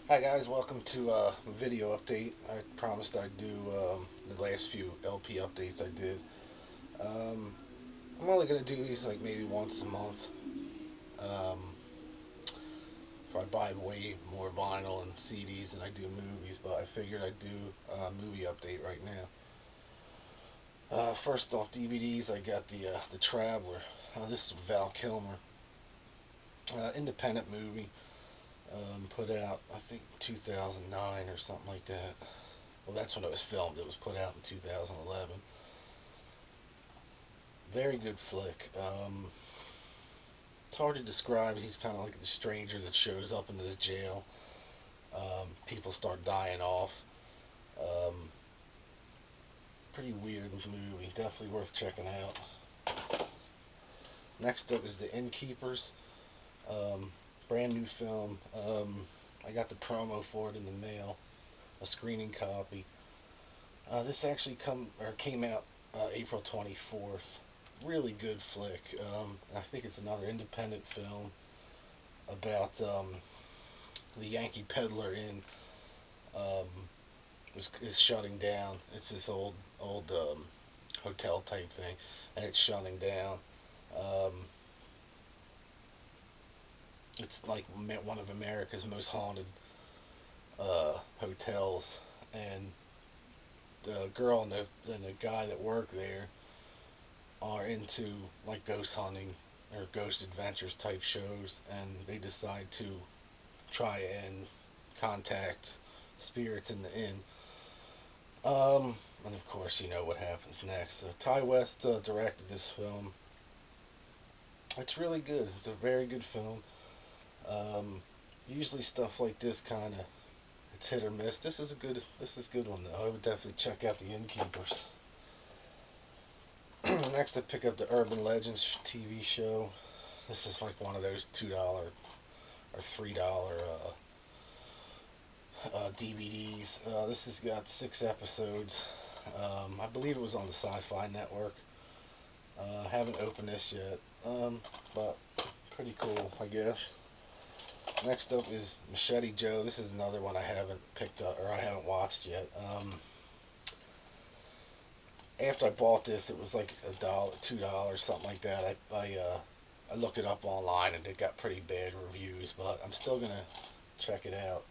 Hi guys, welcome to a video update. I promised I'd do the last few LP updates I did. Um, I'm only going to do these like maybe once a month. Um, if I buy way more vinyl and CDs than I do movies, but I figured I'd do a movie update right now. First off, DVDs, I got the Traveler. This is Val Kilmer. Independent movie. Put out, I think, 2009 or something like that. Well, that's when it was filmed. It was put out in 2011. Very good flick. It's hard to describe. He's kind of like the stranger that shows up into the jail. People start dying off. Um, Pretty weird movie. Definitely worth checking out. Next up is The Innkeepers. Brand new film. I got the promo for it in the mail. A screening copy. This actually came out April 24th. Really good flick. I think it's another independent film about the Yankee Peddler Inn is shutting down. It's this old hotel type thing, and it's shutting down. Um, it's like one of America's most haunted hotels, and the girl and the guy that work there are into like ghost hunting or ghost adventures type shows, and they decide to try and contact spirits in the inn. And of course, you know what happens next. Ty West directed this film. It's really good. It's a very good film. Usually stuff like this kind of it's hit or miss. This is a good one though. I would definitely check out The Innkeepers. Next, I pick up the Urban Legends TV show. This is like one of those $2 or $3 DVDs. This has got 6 episodes. I believe it was on the Sci-Fi Network. Haven't opened this yet, but pretty cool, I guess. Next up is Machete Joe. This is another one I haven't picked up or I haven't watched yet. After I bought this, it was like $2, something like that. I looked it up online and it got pretty bad reviews, but I'm still gonna check it out.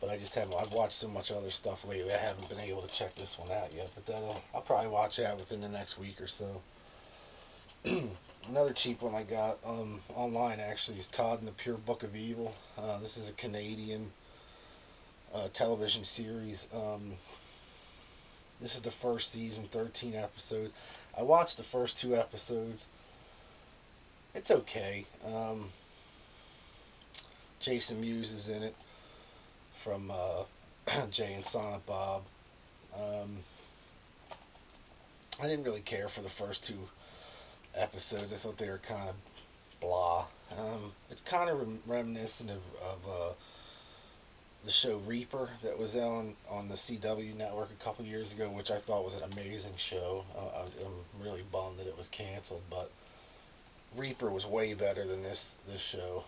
But I just haven't. I've watched so much other stuff lately. I haven't been able to check this one out yet. But I'll probably watch that within the next week or so. Another cheap one I got online actually is Todd and the Pure Book of Evil. This is a Canadian television series. This is the first season, 13 episodes. I watched the first 2 episodes. It's okay. Jason Mewes is in it from Jay and Silent Bob. Um, I didn't really care for the first 2 episodes. I thought they were kind of blah. It's kind of reminiscent of the show Reaper that was on the CW network a couple years ago, which I thought was an amazing show. I'm really bummed that it was canceled, but Reaper was way better than this show.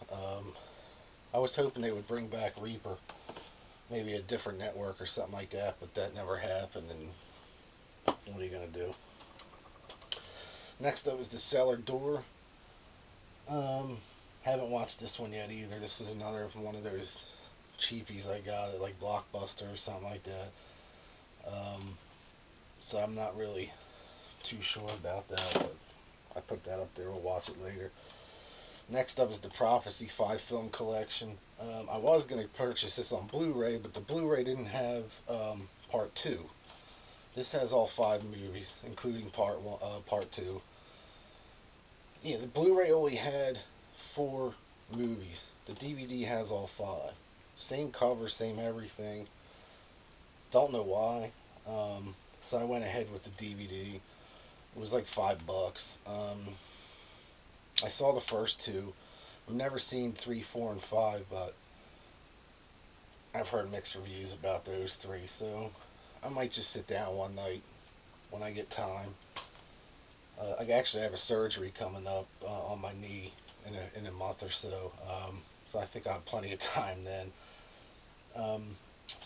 I was hoping they would bring back Reaper, maybe a different network or something like that, but that never happened. And what are you gonna do? Next up is The Cellar Door. Haven't watched this one yet either. This is another one of those cheapies I got at like Blockbuster or something like that. So I'm not really too sure about that, but I put that up there. We'll watch it later. Next up is the Prophecy 5 film collection. I was going to purchase this on Blu-ray, but the Blu-ray didn't have part 2. This has all 5 movies, including part 2. Yeah, the Blu-ray only had 4 movies. The DVD has all 5. Same cover, same everything. Don't know why. So I went ahead with the DVD. It was like $5. I saw the first 2. I've never seen 3, 4, and 5, but I've heard mixed reviews about those 3. So I might just sit down one night when I get time. I actually have a surgery coming up on my knee in a month or so. so I think I have plenty of time then. So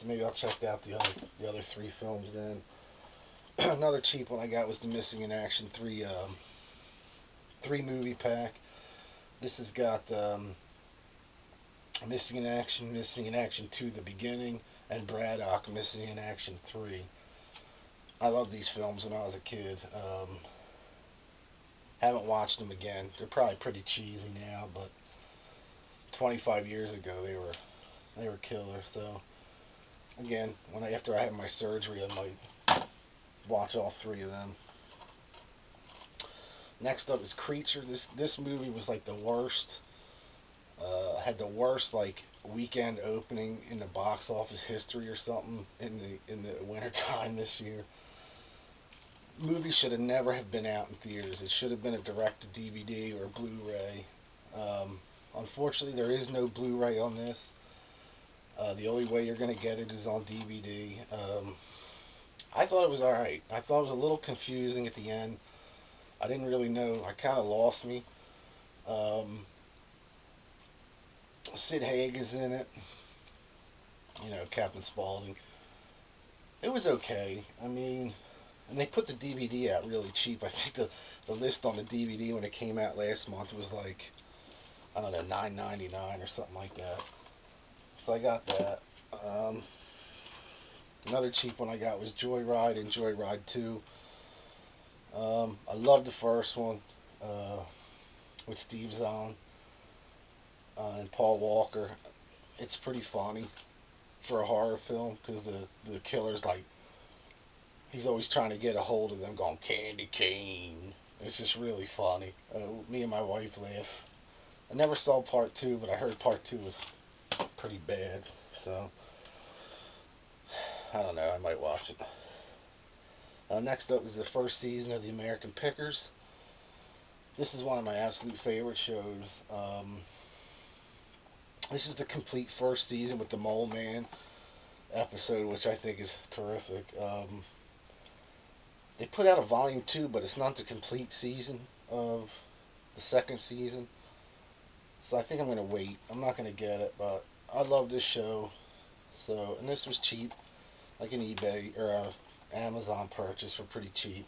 maybe I'll check out the other three films then. Another cheap one I got was the Missing in Action three movie pack. This has got Missing in Action 2, The Beginning, and Braddock, Missing in Action 3. I love these films when I was a kid. Haven't watched them again. They're probably pretty cheesy now, but 25 years ago they were killer. So again, after I have my surgery, I might watch all three of them. Next up is Creature. This movie was like the worst. Had the worst like weekend opening in the box office history or something in the winter time this year. Movie should have never have been out in theaters. It should have been a direct to DVD or Blu-ray. Unfortunately, there is no Blu-ray on this. The only way you're going to get it is on DVD. I thought it was alright. I thought it was a little confusing at the end. I didn't really know. I kind of lost me. Sid Haig is in it. You know, Captain Spaulding. It was okay. I mean, and they put the DVD out really cheap. I think the list on the DVD when it came out last month was like, I don't know, $9.99 or something like that. So I got that. Another cheap one I got was Joyride and Joyride 2. I love the first one with Steve Zahn and Paul Walker. It's pretty funny for a horror film because the killer's like, he's always trying to get a hold of them, going candy cane. It's just really funny. Me and my wife laugh. I never saw part 2, but I heard part 2 was pretty bad. So I don't know. I might watch it. Next up is the first season of The American Pickers. This is one of my absolute favorite shows. This is the complete first season with the Mole Man episode, which I think is terrific. They put out a volume 2, but it's not the complete season of the second season. So I think I'm going to wait. I'm not going to get it, but I love this show. So, and this was cheap, like an eBay or Amazon purchase for pretty cheap.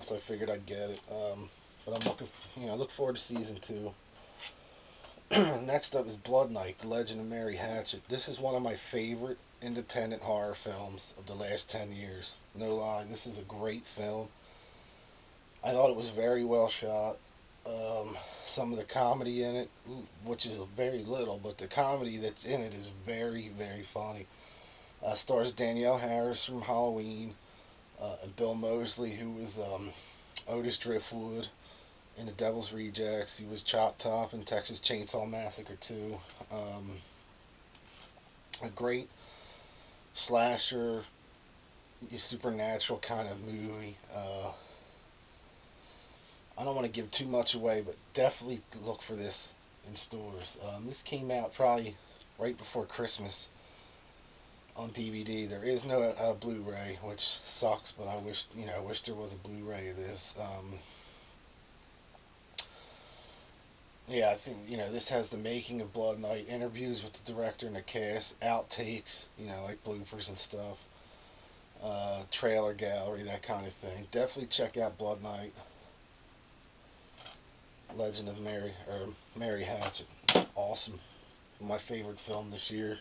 So I figured I'd get it. But I'm look forward to season 2. Next up is Blood Night, The Legend of Mary Hatchet. This is one of my favorite independent horror films of the last 10 years. No lie, this is a great film. I thought it was very well shot. Some of the comedy in it, which is very little, but the comedy that's in it is very, very funny. Stars Danielle Harris from Halloween, and Bill Moseley, who was Otis Driftwood in The Devil's Rejects. He was Chop Top in Texas Chainsaw Massacre 2. A great slasher, supernatural kind of movie. I don't want to give too much away, but definitely look for this in stores. This came out probably right before Christmas on DVD. There is no Blu-ray, which sucks, but I wish there was a Blu-ray of this. Yeah, I think this has the making of Blood Night, interviews with the director and the cast, outtakes, like bloopers and stuff, trailer gallery, that kind of thing. Definitely check out Blood Night, Legend of Mary Hatchet. Awesome. My favorite film this year.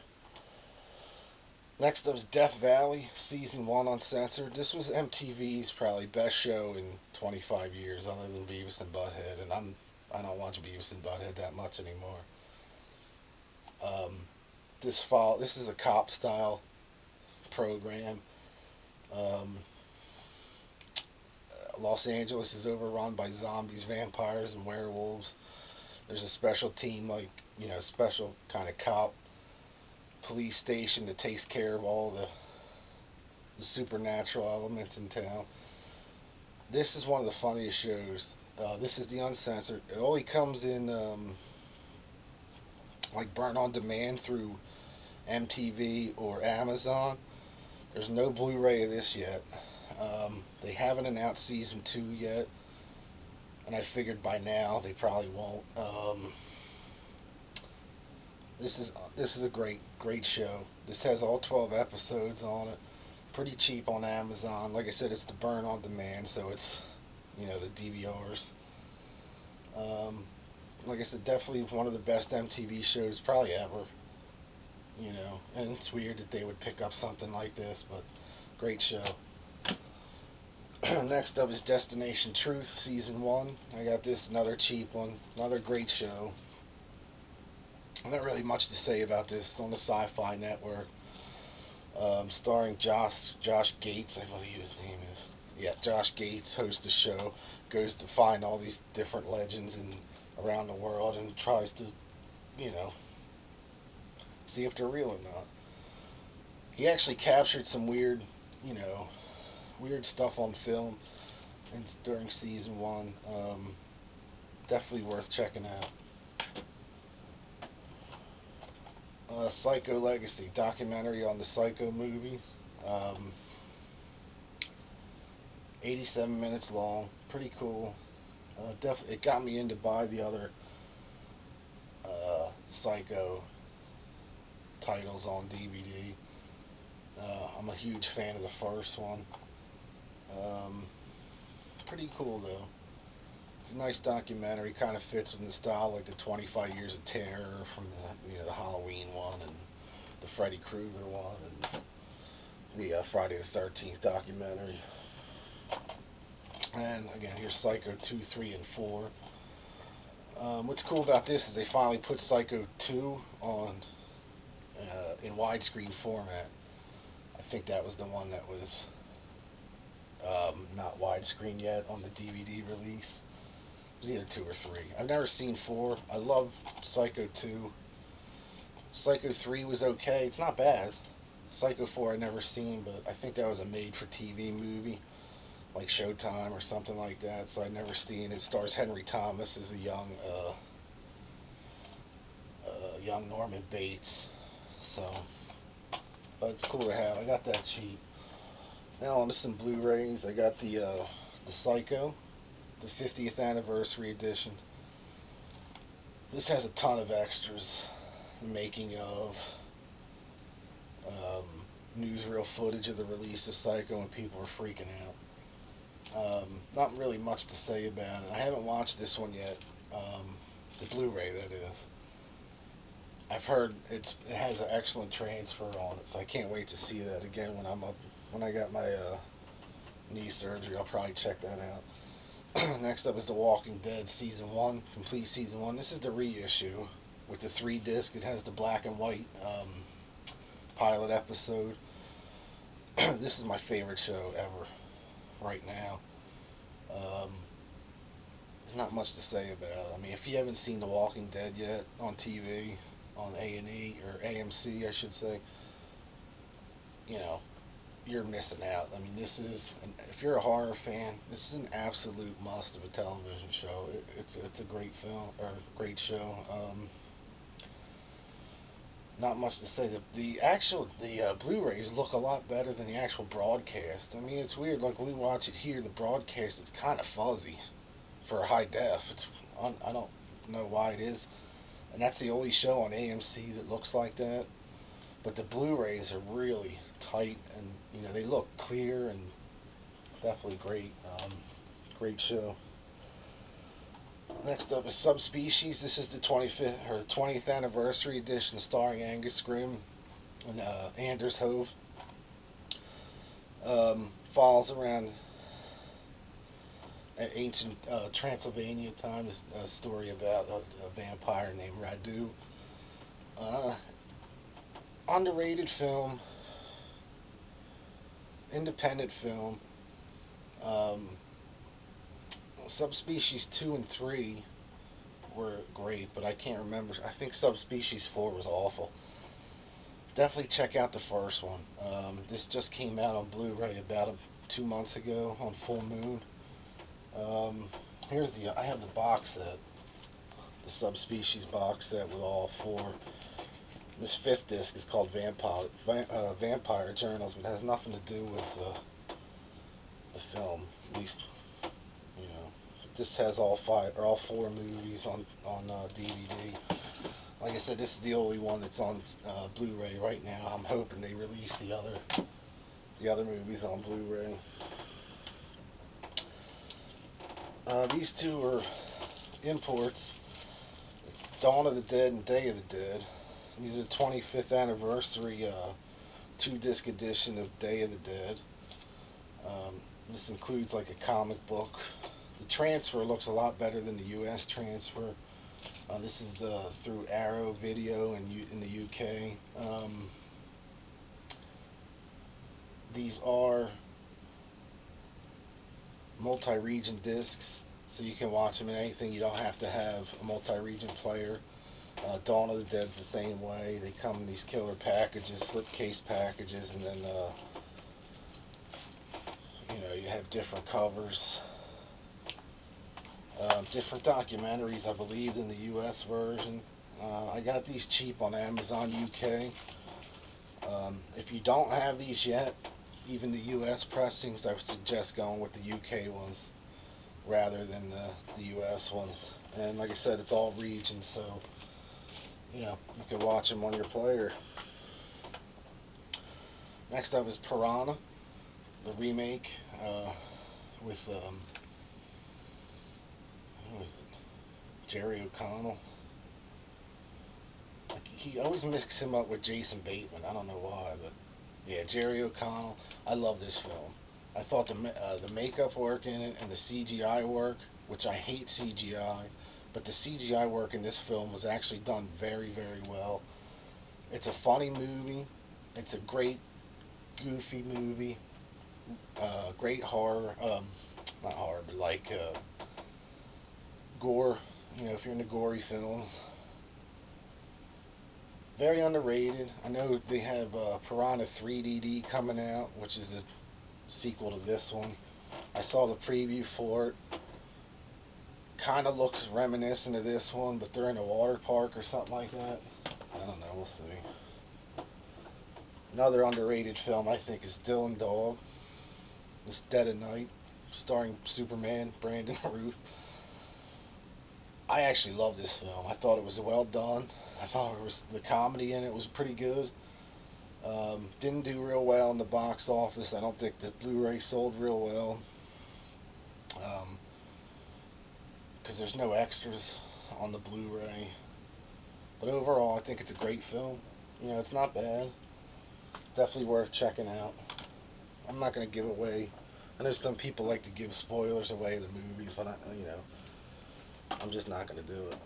Next up is Death Valley, Season 1 uncensored. This was MTV's probably best show in 25 years, other than Beavis and Butthead, and I don't watch Beavis and Butthead that much anymore. This is a cop-style program. Los Angeles is overrun by zombies, vampires, and werewolves. There's a special team, like, special kind of cop police station that takes care of all the supernatural elements in town. This is one of the funniest shows. This is the uncensored. It only comes in like burnt on demand through MTV or Amazon. There's no Blu-ray of this yet. They haven't announced season 2 yet, and I figured by now they probably won't. This is a great show. This has all 12 episodes on it. Pretty cheap on Amazon. Like I said, it's the burn on demand, so it's, you know, the DVRs. Like I said, definitely one of the best MTV shows probably ever. You know, and it's weird that they would pick up something like this, but great show. Next up is Destination Truth Season 1. I got this, another cheap one, another great show. Not really much to say about this. It's on the Sci-Fi Network. Starring Josh Gates, I believe his name is. Yeah, Josh Gates hosts the show. Goes to find all these different legends around the world and tries to, you know, see if they're real or not. He actually captured some weird, you know, weird stuff on film during season 1. Definitely worth checking out. Psycho Legacy, documentary on the Psycho movies. 87 minutes long, pretty cool. It got me in to buy the other Psycho titles on DVD. I'm a huge fan of the first one. Pretty cool though. It's a nice documentary. Kind of fits in the style like the 25 Years of Terror from the Halloween one and the Freddy Krueger one and the Friday the 13th documentary. And again, here's Psycho 2, 3, and 4. What's cool about this is they finally put Psycho 2 on in widescreen format. I think that was the one that was not widescreen yet on the DVD release. It was either 2 or 3. I've never seen 4. I love Psycho 2. Psycho 3 was okay. It's not bad. Psycho 4 I've never seen, but I think that was a made-for-TV movie, like Showtime or something like that, so I've never seen it. It stars Henry Thomas as a young Norman Bates. So, but it's cool to have. I got that cheap. Now on to some Blu-rays. I got the Psycho, the 50th anniversary edition. This has a ton of extras, the making of, newsreel footage of the release of Psycho, and people are freaking out. Not really much to say about it. I haven't watched this one yet, the Blu-ray that is. I've heard it has an excellent transfer on it, so I can't wait to see that again when I got my knee surgery. I'll probably check that out. Next up is The Walking Dead Season 1, complete Season 1. This is the reissue with the 3-disc. It has the black and white pilot episode. This is my favorite show ever right now. There's not much to say about it. I mean, if you haven't seen The Walking Dead yet on TV, on A&E, or AMC, I should say, you know, you're missing out. I mean, if you're a horror fan, this is an absolute must of a television show. It's a great film, or great show. Not much to say. The Blu-rays look a lot better than the actual broadcast. I mean, it's weird. Like when we watch it here, the broadcast is kind of fuzzy for a high def. I don't know why it is, and that's the only show on AMC that looks like that. But the Blu-rays are really tight, and they look clear and definitely great. Great show. Next up is Subspecies. This is the 20th anniversary edition, starring Angus Scrimm and Anders Hove. Falls around ancient Transylvania time. A story about a vampire named Radu. Underrated film, independent film. Subspecies 2 and 3 were great, but I can't remember. I think Subspecies 4 was awful. Definitely check out the first one. This just came out on Blu-ray about 2 months ago on Full Moon. I have the box set, the Subspecies box set with all 4. This 5th disc is called Vampire Journals, but it has nothing to do with the film. At least, this has all 4 movies on DVD. Like I said, this is the only one that's on Blu-ray right now. I'm hoping they release the other movies on Blu-ray. These two are imports. Dawn of the Dead and Day of the Dead. These are the 25th anniversary 2-disc edition of Day of the Dead. This includes like a comic book. The transfer looks a lot better than the US transfer. This is through Arrow Video in the UK. These are multi-region discs, so you can watch them in anything. You don't have to have a multi-region player. Dawn of the Dead's the same way. They come in these killer packages, slipcase packages, and then you have different covers. Different documentaries, I believe, in the US version. I got these cheap on Amazon UK. If you don't have these yet, even the US pressings, I would suggest going with the UK ones rather than the US ones. And like I said, it's all regions, so you can watch them on your player. Next up is Piranha, the remake with who is it? Jerry O'Connell. He always mixes him up with Jason Bateman. I don't know why, but yeah, Jerry O'Connell. I love this film. I thought the makeup work in it and the CGI work, which I hate CGI, but the CGI work in this film was actually done very, very well. It's a funny movie. It's a great, goofy movie. Great horror. Not horror, but like gore. If you're into gory films. Very underrated. I know they have Piranha 3DD coming out, which is a sequel to this one. I saw the preview for it. Kind of looks reminiscent of this one, but they're in a water park or something like that. I don't know, we'll see. Another underrated film, I think, is Dylan Dog. It's Dead of Night, starring Superman, Brandon Routh. I actually love this film. I thought it was well done. I thought the comedy in it was pretty good. Didn't do real well in the box office. I don't think the Blu-ray sold real well. Because there's no extras on the Blu-ray. But overall, I think it's a great film. It's not bad. Definitely worth checking out. I'm not going to give away. I know some people like to give spoilers away of the movies, but I'm just not going to do it.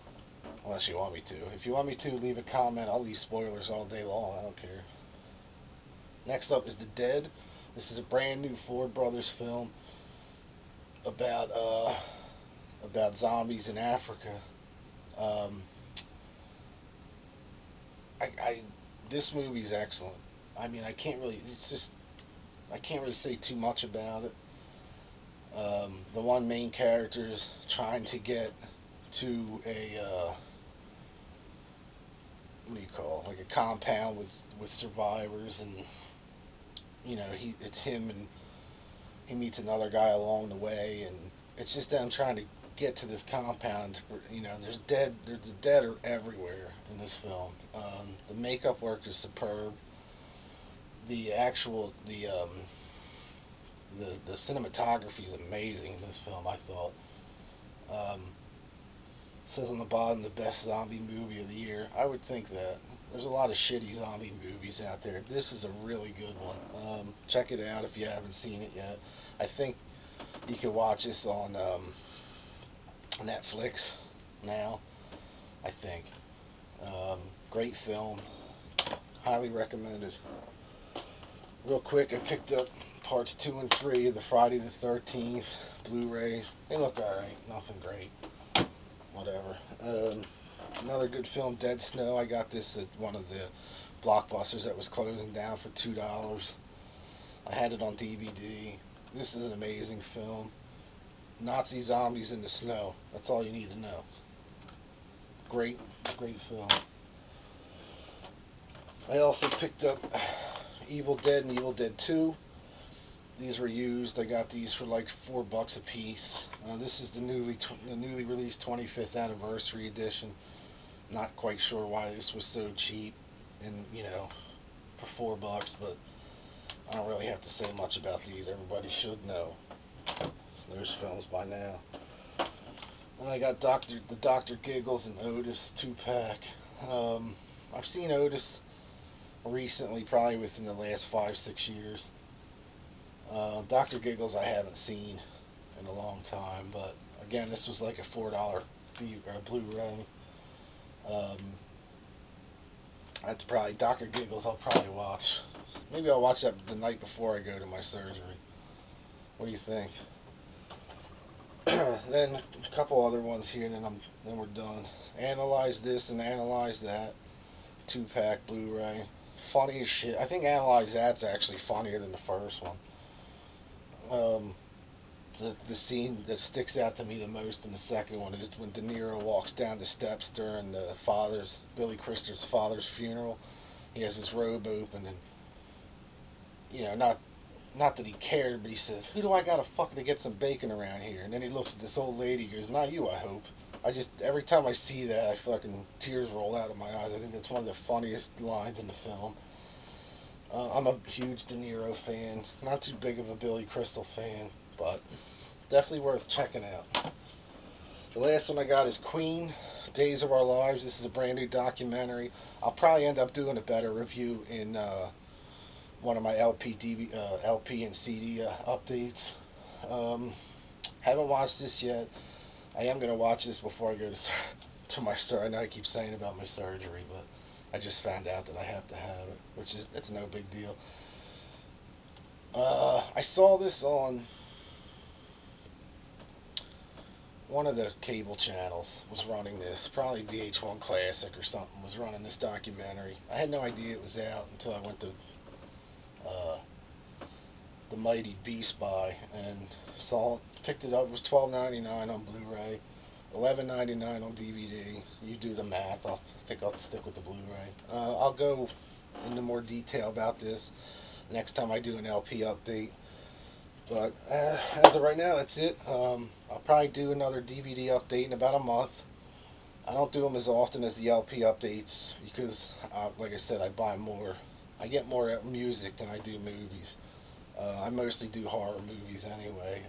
Unless you want me to. If you want me to, leave a comment. I'll leave spoilers all day long. I don't care. Next up is The Dead. This is a brand new Ford Brothers film about zombies in Africa. This movie's excellent. I can't really say too much about it. The one main character is trying to get to a what do you call it? Like a compound with survivors, and it's him, and he meets another guy along the way, and it's just them trying to get to this compound. There's the dead are everywhere in this film. The makeup work is superb. The cinematography is amazing in this film, I thought. It says on the bottom, the best zombie movie of the year. I would think that. There's a lot of shitty zombie movies out there. This is a really good one. Check it out if you haven't seen it yet. I think you can watch this on Netflix now, I think. Great film. Highly recommended. Real quick, I picked up parts 2 and 3 of the Friday the 13th Blu-rays. They look alright. Nothing great. Whatever. Another good film, Dead Snow. I got this at one of the Blockbusters that was closing down for $2. I had it on DVD. This is an amazing film. Nazi zombies in the snow. That's all you need to know. Great film. I also picked up Evil Dead and Evil Dead 2. These were used. I got these for like $4 a piece. This is the newly released 25th anniversary edition. Not quite sure why this was so cheap, and for $4, but I don't really have to say much about these. Everybody should know those films by now. And I got the Dr. Giggles and Otis 2-pack. I've seen Otis recently, probably within the last 5-6 years. Dr. Giggles I haven't seen in a long time, but again, this was like a $4 Blu-ray. That's probably Dr. Giggles. I'll probably watch. Maybe I'll watch that the night before I go to my surgery. What do you think? Then a couple other ones here, and then we're done. Analyze this and Analyze that. 2-pack Blu-ray. Funny as shit. I think Analyze That's actually funnier than the first one. The scene that sticks out to me the most in the second one is when De Niro walks down the steps during Billy Crystal's father's funeral. He has his robe open, and not that he cared, but he says, "Who do I gotta fucking to get some bacon around here?" And then he looks at this old lady. He goes, "Not you, I hope." Every time I see that, I fucking tears roll out of my eyes. I think that's one of the funniest lines in the film. I'm a huge De Niro fan. Not too big of a Billy Crystal fan, but definitely worth checking out. The last one I got is Queen, Days of Our Lives. This is a brand new documentary. I'll probably end up doing a better review in one of my LP and CD updates. Haven't watched this yet. I am going to watch this before I go to my surgery. I know I keep saying about my surgery, but I just found out that I have to have it, it's no big deal. I saw this on one of the cable channels was running this, probably VH1 Classic or something, was running this documentary. I had no idea it was out until I went to the Mighty Beast Buy and picked it up. It was $12.99 on Blu-ray, $11.99 on DVD. You do the math. I think I'll stick with the Blu-ray. I'll go into more detail about this next time I do an LP update. But as of right now, that's it. I'll probably do another DVD update in about a month. I don't do them as often as the LP updates because, like I said, I get more music than I do movies. I mostly do horror movies anyway.